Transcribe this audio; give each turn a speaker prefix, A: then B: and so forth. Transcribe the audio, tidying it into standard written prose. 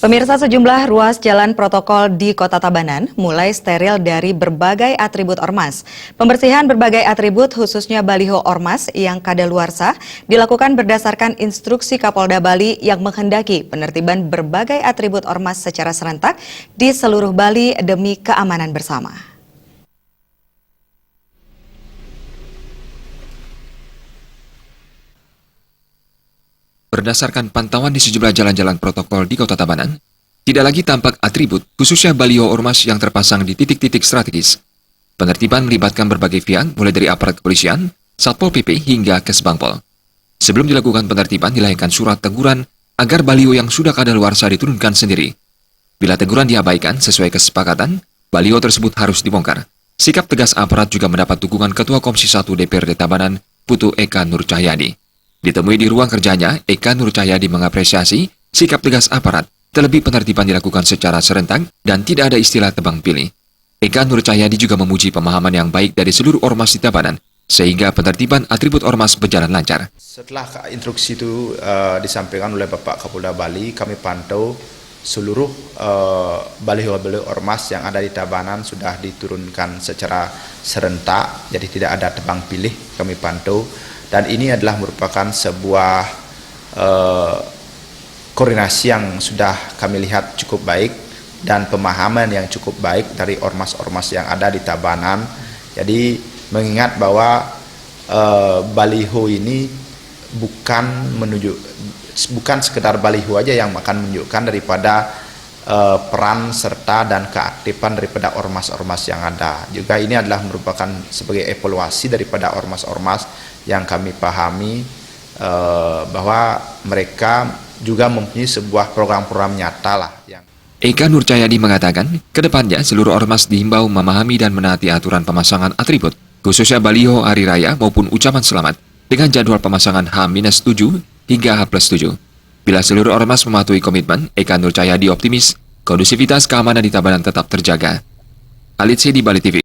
A: Pemirsa, sejumlah ruas jalan protokol di Kota Tabanan mulai steril dari berbagai atribut ormas. Pembersihan berbagai atribut khususnya baliho ormas yang kadaluarsa dilakukan berdasarkan instruksi Kapolda Bali yang menghendaki penertiban berbagai atribut ormas secara serentak di seluruh Bali demi keamanan bersama.
B: Berdasarkan pantauan di sejumlah jalan-jalan protokol di Kota Tabanan, tidak lagi tampak atribut, khususnya baliho ormas yang terpasang di titik-titik strategis. Penertiban melibatkan berbagai pihak, mulai dari aparat kepolisian, Satpol PP, hingga Kesbangpol. Sebelum dilakukan penertiban, dilahirkan surat teguran agar baliho yang sudah kadaluarsa diturunkan sendiri. Bila teguran diabaikan sesuai kesepakatan, baliho tersebut harus dibongkar. Sikap tegas aparat juga mendapat dukungan Ketua Komisi 1 DPRD Tabanan, Putu Eka Nur Cahyadi. Ditemui di ruang kerjanya, Eka Nur Cahyadi mengapresiasi sikap tegas aparat, terlebih penertiban dilakukan secara serentak dan tidak ada istilah tebang pilih. Eka Nur Cahyadi juga memuji pemahaman yang baik dari seluruh ormas di Tabanan, sehingga penertiban atribut ormas berjalan lancar.
C: Setelah instruksi itu disampaikan oleh Bapak Kapolda Bali, kami pantau seluruh baliho-baliho ormas yang ada di Tabanan sudah diturunkan secara serentak, jadi tidak ada tebang pilih, kami pantau. Dan ini adalah merupakan sebuah koordinasi yang sudah kami lihat cukup baik dan pemahaman yang cukup baik dari ormas-ormas yang ada di Tabanan. Jadi mengingat bahwa baliho ini bukan sekedar baliho aja yang akan menunjukkan daripada peran serta dan keaktifan daripada ormas-ormas yang ada. Juga ini adalah merupakan sebagai evaluasi daripada ormas-ormas yang kami pahami bahwa mereka juga mempunyai sebuah program-program nyata lah.
B: Eka Nur Cahyadi mengatakan, kedepannya seluruh ormas dihimbau memahami dan menaati aturan pemasangan atribut, khususnya baliho hari raya maupun ucapan selamat, dengan jadwal pemasangan H-7 hingga H+7. Bila seluruh ormas mematuhi komitmen, Eka Nur Cahyadi optimis kondusivitas keamanan di Tabanan tetap terjaga. Alitsi di Bali TV.